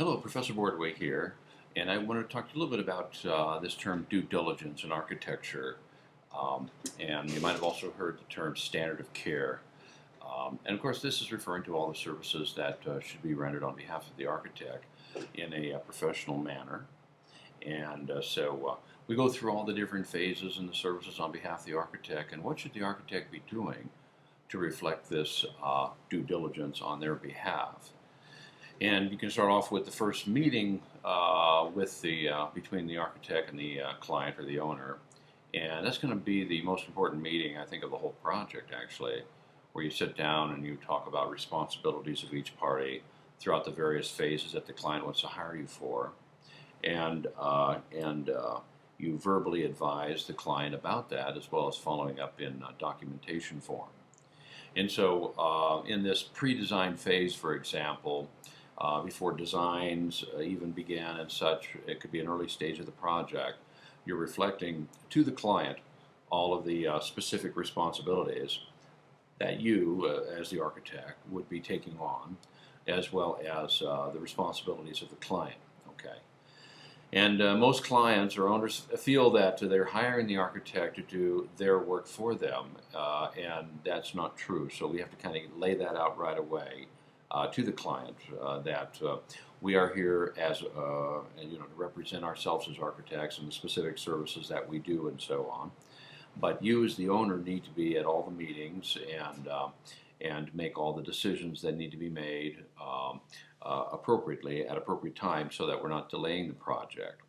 Hello, Professor Bordway here, and I want to talk to you a little bit about this term due diligence in architecture. And you might have also heard the term standard of care. And of course, this is referring to all the services that should be rendered on behalf of the architect in a professional manner. And we go through all the different phases and the services on behalf of the architect, and what should the architect be doing to reflect this due diligence on their behalf. And you can start off with the first meeting between the architect and the client or the owner. And that's going to be the most important meeting, I think, of the whole project, actually, where you sit down and you talk about responsibilities of each party throughout the various phases that the client wants to hire you for. And you verbally advise the client about that, as well as following up in documentation form. And so in this pre-design phase, for example, before designs even began and such, it could be an early stage of the project, you're reflecting to the client all of the specific responsibilities that you, as the architect, would be taking on, as well as the responsibilities of the client. Okay. And most clients or owners feel that they're hiring the architect to do their work for them, and that's not true. So we have to kind of lay that out right away to the client that we are here as to represent ourselves as architects and the specific services that we do and so on. But you, as the owner, need to be at all the meetings and make all the decisions that need to be made appropriately at appropriate times, so that we're not delaying the project.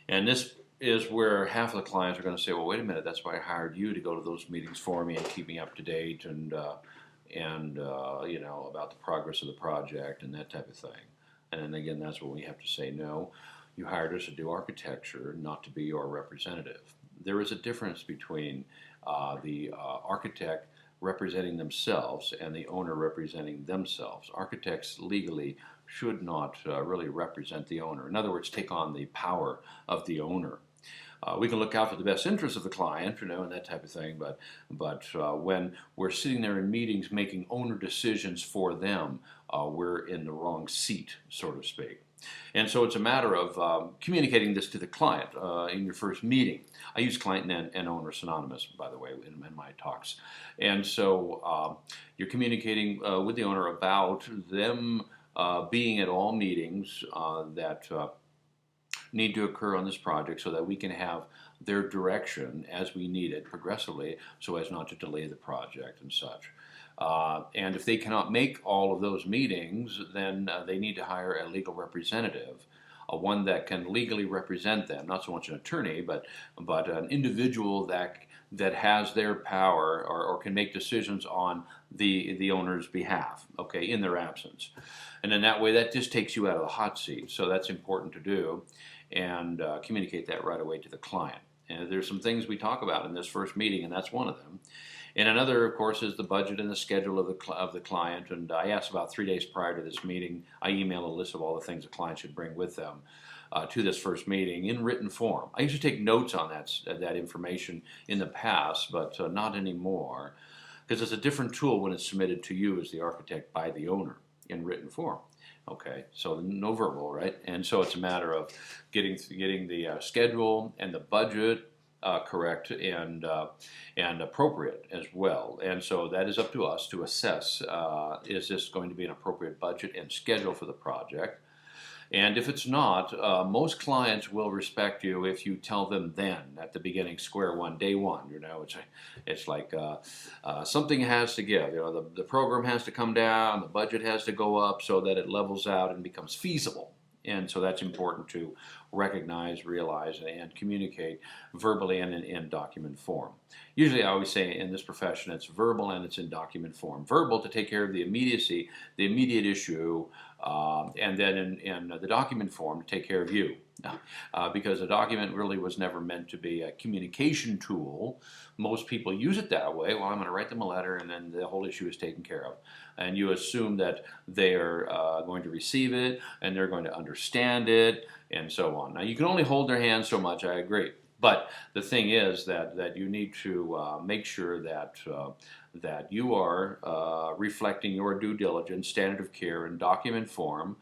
And this is where half of the clients are going to say, well, wait a minute, that's why I hired you to go to those meetings for me and keep me up to date and about the progress of the project and that type of thing. And then again, that's what we have to say, no, you hired us to do architecture, not to be your representative. There is a difference between the architect representing themselves and the owner representing themselves. Architects legally should not really represent the owner. In other words, take on the power of the owner. We can look out for the best interests of the client, and that type of thing, but when we're sitting there in meetings making owner decisions for them, we're in the wrong seat, so to speak. And so it's a matter of communicating this to the client in your first meeting. I use client and owner synonymous, by the way, in my talks. And so you're communicating with the owner about them being at all meetings that need to occur on this project, so that we can have their direction as we need it progressively, so as not to delay the project and such. And if they cannot make all of those meetings, then they need to hire a legal representative, one that can legally represent them, not so much an attorney, but an individual that has their power or can make decisions on the owner's behalf, okay, in their absence. And then that way, that just takes you out of the hot seat. So that's important to do, and communicate that right away to the client. And there's some things we talk about in this first meeting, and that's one of them. And another, of course, is the budget and the schedule of the client. And I ask about 3 days prior to this meeting, I email a list of all the things the client should bring with them to this first meeting in written form. I used to take notes on that information in the past, but not anymore, because it's a different tool when it's submitted to you as the architect by the owner in written form. Okay, so no verbal, right? And so it's a matter of getting the schedule and the budget correct and appropriate as well. And so that is up to us to assess, is this going to be an appropriate budget and schedule for the project? And if it's not, most clients will respect you if you tell them then, at the beginning, square one, day one. It's like something has to give. The program has to come down, the budget has to go up, so that it levels out and becomes feasible. And so that's important to recognize, realize, and communicate verbally and in document form. Usually I always say in this profession it's verbal and it's in document form. Verbal to take care of the immediacy, the immediate issue, and then in the document form to take care of you. Because a document really was never meant to be a communication tool. Most people use it that way. Well, I'm going to write them a letter and then the whole issue is taken care of. And you assume that they're going to receive it and they're going to understand it and so on. Now, you can only hold their hand so much, I agree. But the thing is that you need to make sure that you are reflecting your due diligence, standard of care in document form,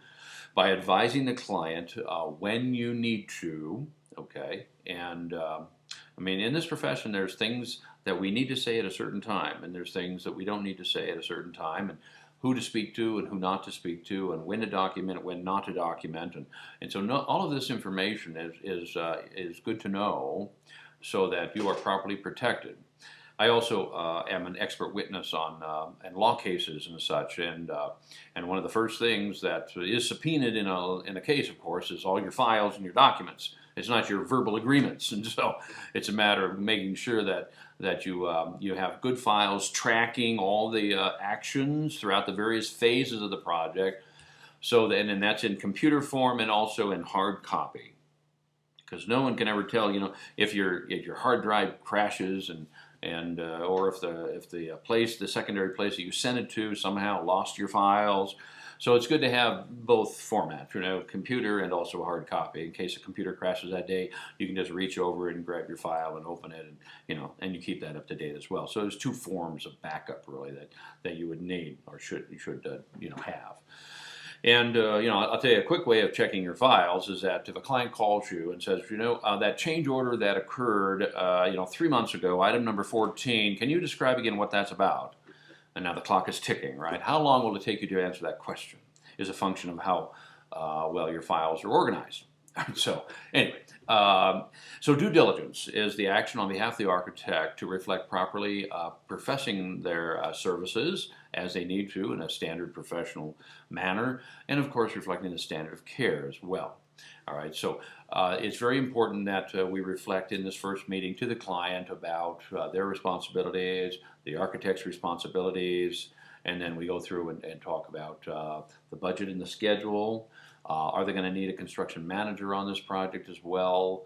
by advising the client when you need to, okay? And I mean, in this profession, there's things that we need to say at a certain time, and there's things that we don't need to say at a certain time, and who to speak to and who not to speak to, and when to document, when not to document, and so all of this information is good to know, so that you are properly protected. I also am an expert witness on in law cases and such, and one of the first things that is subpoenaed in a case, of course, is all your files and your documents. It's not your verbal agreements, and so it's a matter of making sure that you have good files tracking all the actions throughout the various phases of the project. So that, and that's in computer form and also in hard copy, because no one can ever tell, if your hard drive crashes and or if the secondary place that you sent it to somehow lost your files. So it's good to have both formats, computer and also hard copy. In case a computer crashes that day, you can just reach over and grab your file and open it, and you keep that up to date as well. So there's two forms of backup really that you would need or should have. And I'll tell you a quick way of checking your files is that if a client calls you and says, that change order that occurred, 3 months ago, item number 14, can you describe again what that's about? And now the clock is ticking, right? How long will it take you to answer that question? Is a function of how well your files are organized. So anyway, so due diligence is the action on behalf of the architect to reflect properly professing their services as they need to in a standard professional manner, and of course reflecting the standard of care as well. All right, so it's very important that we reflect in this first meeting to the client about their responsibilities, the architect's responsibilities, and then we go through and talk about the budget and the schedule. Are they going to need a construction manager on this project as well?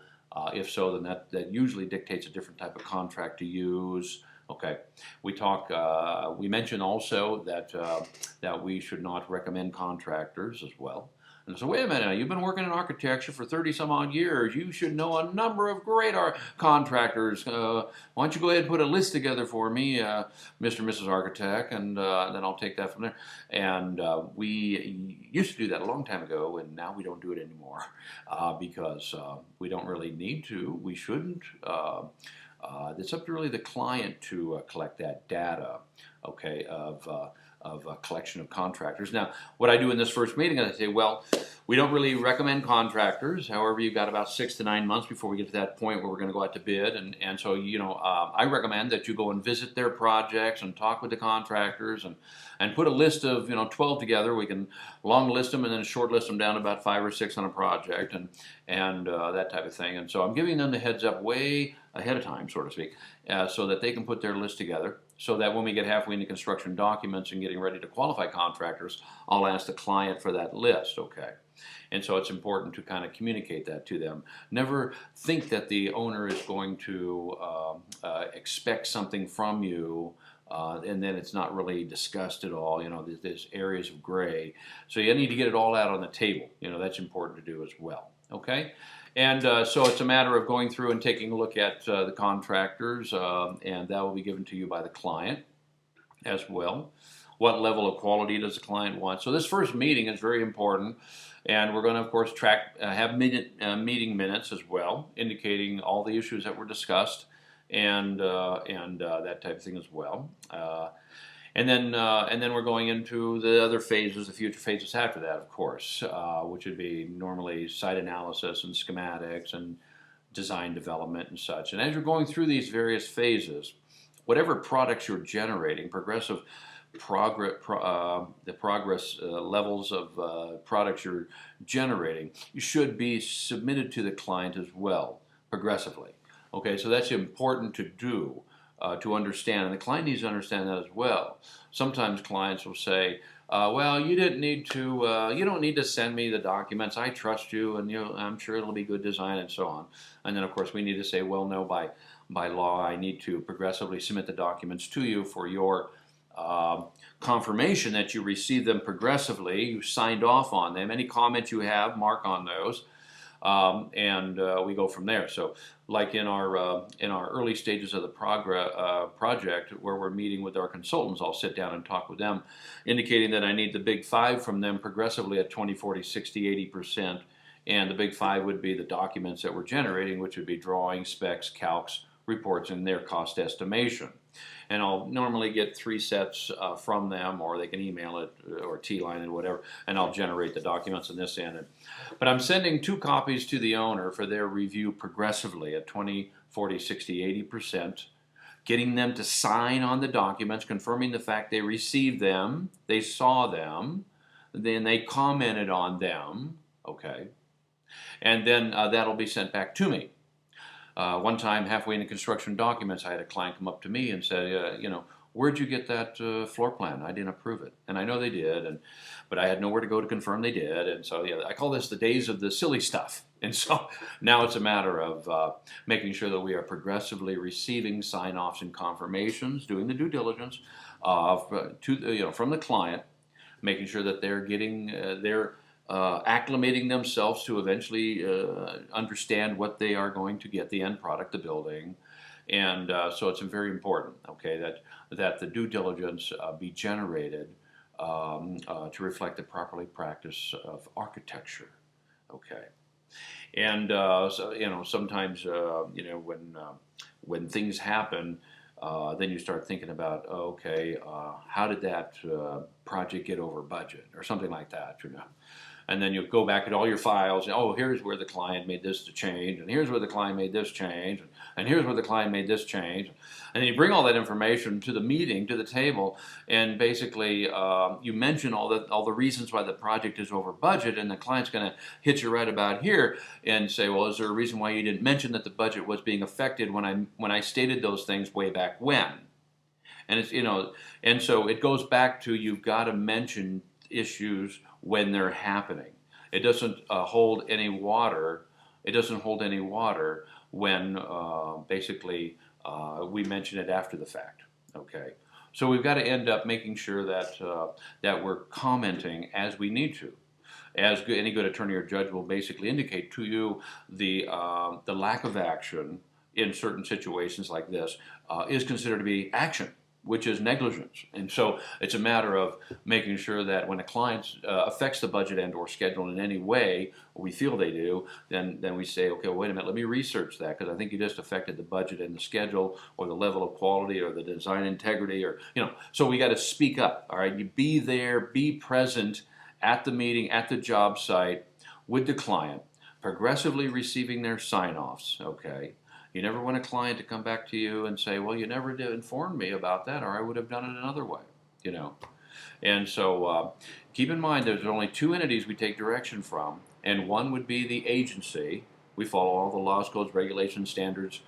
If so, then that usually dictates a different type of contract to use. Okay, we mentioned also that we should not recommend contractors as well. And so, wait a minute, you've been working in architecture for 30 some odd years. You should know a number of great contractors. Why don't you go ahead and put a list together for me, Mr. and Mrs. Architect, and then I'll take that from there. And we used to do that a long time ago, and now we don't do it anymore because we don't really need to. We shouldn't. It's up to really the client to collect that data, okay, of a collection of contractors. Now, what I do in this first meeting is I say, well, we don't really recommend contractors. However, you've got about 6 to 9 months before we get to that point where we're going to go out to bid. And so, I recommend that you go and visit their projects and talk with the contractors and put a list of, 12 together. We can long list them and then short list them down to about 5 or 6 on a project and that type of thing. And so I'm giving them the heads up way ahead of time, so to speak, so that they can put their list together, so that when we get halfway into construction documents and getting ready to qualify contractors, I'll ask the client for that list, okay? And so it's important to kind of communicate that to them. Never think that the owner is going to expect something from you and then it's not really discussed at all. There's areas of gray. So you need to get it all out on the table. That's important to do as well, okay? And so it's a matter of going through and taking a look at the contractors, and that will be given to you by the client as well. What level of quality does the client want? So this first meeting is very important, and we're going to, of course, have meeting minutes as well, indicating all the issues that were discussed and that type of thing as well. And then we're going into the other phases, the future phases after that, of course, which would be normally site analysis and schematics and design development and such. And as you're going through these various phases, whatever products you're generating, the progress levels of products you're generating, you should be submitted to the client as well, progressively. Okay, so that's important to do. To understand, and the client needs to understand that as well. Sometimes clients will say, well, you don't need to send me the documents, I trust you, and I'm sure it'll be good design and so on. And then of course we need to say, well, no, by law I need to progressively submit the documents to you for your confirmation that you received them progressively, you signed off on them. Any comments you have, mark on those. and we go from there. So, like in our early stages of the project, where we're meeting with our consultants, I'll sit down and talk with them, indicating that I need the big five from them progressively at 20, 40, 60, 80%. And the big five would be the documents that we're generating, which would be drawings, specs, calcs, reports, and their cost estimation. And I'll normally get 3 sets from them, or they can email it or T-line it, whatever, and I'll generate the documents on this end. But I'm sending 2 copies to the owner for their review progressively at 20, 40, 60, 80%, getting them to sign on the documents, confirming the fact they received them, they saw them, then they commented on them, okay, and then that'll be sent back to me. One time, halfway in the construction documents, I had a client come up to me and say, where'd you get that floor plan? I didn't approve it. And I know they did, but I had nowhere to go to confirm they did. And so, I call this the days of the silly stuff. And so now it's a matter of making sure that we are progressively receiving sign-offs and confirmations, doing the due diligence from the client, making sure that they're getting acclimating themselves to eventually understand what they are going to get, the end product, the building. And so it's very important, okay, that the due diligence be generated to reflect the properly practice of architecture, okay. And so, sometimes when things happen, then you start thinking about, how did that project get over budget or something like that, And then you go back at all your files, and here's where the client made this change, and here's where the client made this change, and here's where the client made this change. And then you bring all that information to the meeting, to the table, and basically you mention all the reasons why the project is over budget, and the client's going to hit you right about here and say, well, is there a reason why you didn't mention that the budget was being affected when I stated those things way back when? And it's and so it goes back to, you've got to mention issues when they're happening. It doesn't hold any water. It doesn't hold any water when basically we mention it after the fact. Okay, so we've got to end up making sure that we're commenting as we need to. As any good attorney or judge will basically indicate to you, the lack of action in certain situations like this is considered to be action, which is negligence. And so it's a matter of making sure that when a client affects the budget and or schedule in any way, or we feel they do, then we say, okay, well, wait a minute, let me research that, because I think you just affected the budget and the schedule, or the level of quality, or the design integrity, or, so we got to speak up, all right? You be there, be present at the meeting, at the job site, with the client, progressively receiving their sign-offs, okay? You never want a client to come back to you and say, well, you never did inform me about that, or I would have done it another way, And so keep in mind there's only 2 entities we take direction from, and one would be the agency. We follow all the laws, codes, regulations, standards,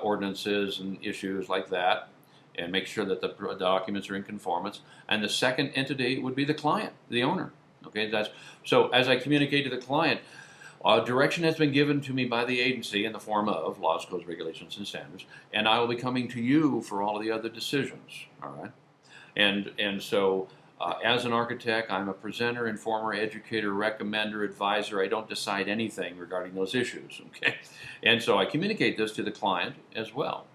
ordinances, and issues like that, and make sure that the documents are in conformance. And the second entity would be the client, the owner. Okay, so as I communicate to the client, direction has been given to me by the agency in the form of laws, codes, regulations, and standards, and I will be coming to you for all of the other decisions, all right? And so as an architect, I'm a presenter, informer, educator, recommender, advisor. I don't decide anything regarding those issues, okay? And so I communicate this to the client as well.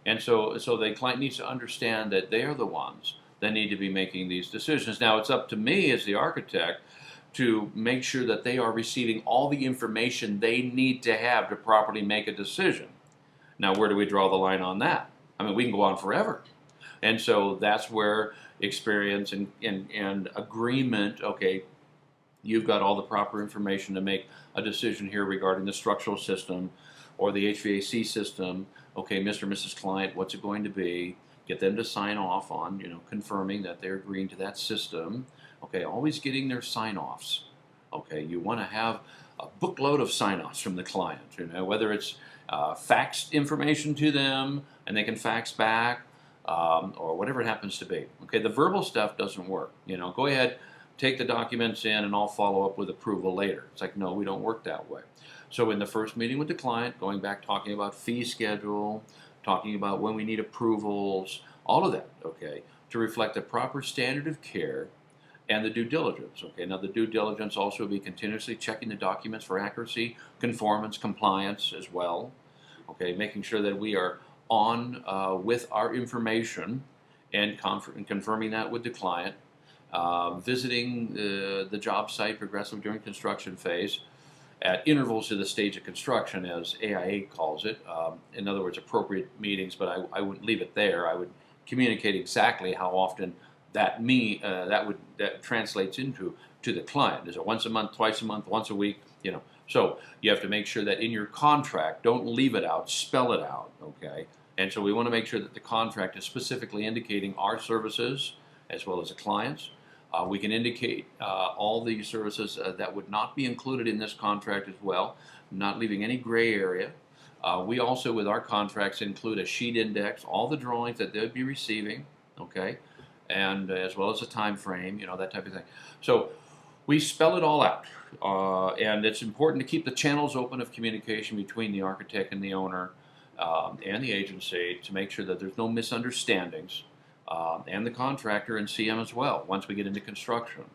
And so the client needs to understand that they are the ones that need to be making these decisions. Now, it's up to me as the architect to make sure that they are receiving all the information they need to have to properly make a decision. Now, where do we draw the line on that? I mean, we can go on forever. And so that's where experience and agreement, okay, you've got all the proper information to make a decision here regarding the structural system or the HVAC system. Okay, Mr. and Mrs. Client, what's it going to be? Get them to sign off on, confirming that they're agreeing to that system. Okay, always getting their sign-offs. Okay, you want to have a bookload of sign-offs from the client, whether it's faxed information to them and they can fax back, or whatever it happens to be. Okay, the verbal stuff doesn't work. Go ahead, take the documents in, and I'll follow up with approval later. It's like, no, we don't work that way. So in the first meeting with the client, going back, talking about fee schedule, talking about when we need approvals, all of that, okay, to reflect the proper standard of care and the due diligence. Okay, now the due diligence also will be continuously checking the documents for accuracy, conformance, compliance as well. Okay, making sure that we are on with our information and confirming that with the client. Visiting the job site progressively during construction phase at intervals to the stage of construction, as AIA calls it. In other words, appropriate meetings, but I wouldn't leave it there. I would communicate exactly how often that translates into to the client. Is it once a month, twice a month, once a week? You know, so you have to make sure that in your contract, don't leave it out, spell it out. Okay, and so we want to make sure that the contract is specifically indicating our services as well as the clients. We can indicate all the services that would not be included in this contract as well, not leaving any gray area. We also, with our contracts, include a sheet index, all the drawings that they'd be receiving, okay, and as well as a time frame, you know, that type of thing. So we spell it all out, and it's important to keep the channels open of communication between the architect and the owner and the agency to make sure that there's no misunderstandings. And the contractor and CM as well, once we get into construction.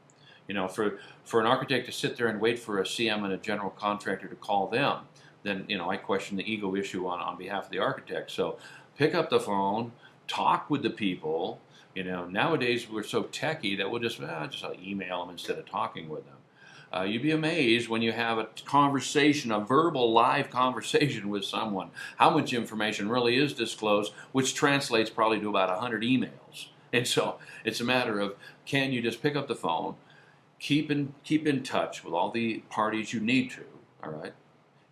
You know, for an architect to sit there and wait for a CM and a general contractor to call them, then, you know, I question the ego issue on behalf of the architect. So pick up the phone, talk with the people. You know, nowadays we're so techy that we'll just email them instead of talking with them. You'd be amazed when you have a conversation, a verbal live conversation with someone, how much information really is disclosed, which translates probably to about 100 emails. And so it's a matter of, can you just pick up the phone, keep in touch with all the parties you need to, all right,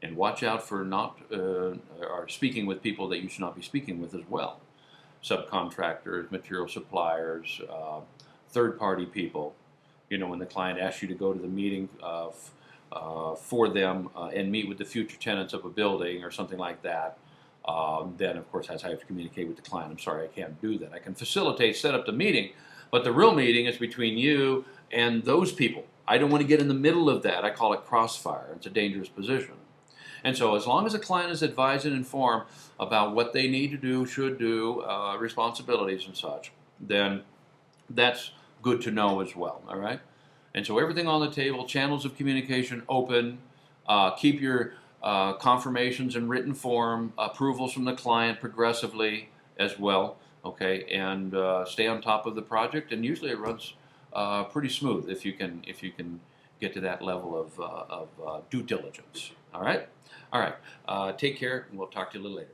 and watch out for not or speaking with people that you should not be speaking with as well. Subcontractors, material suppliers, third-party people. You know, when the client asks you to go to the meeting for them and meet with the future tenants of a building or something like that, then of course that's how I have to communicate with the client. I'm sorry, I can't do that. I can facilitate, set up the meeting, but the real meeting is between you and those people. I don't want to get in the middle of that. I call it crossfire. It's a dangerous position. And so as long as the client is advised and informed about what they need to do, should do, responsibilities and such, then that's good to know as well, all right? And so everything on the table, channels of communication open, keep your confirmations in written form, approvals from the client progressively as well, okay? And stay on top of the project, and usually it runs pretty smooth if you can get to that level of due diligence, all right? All right, take care, and we'll talk to you a little later.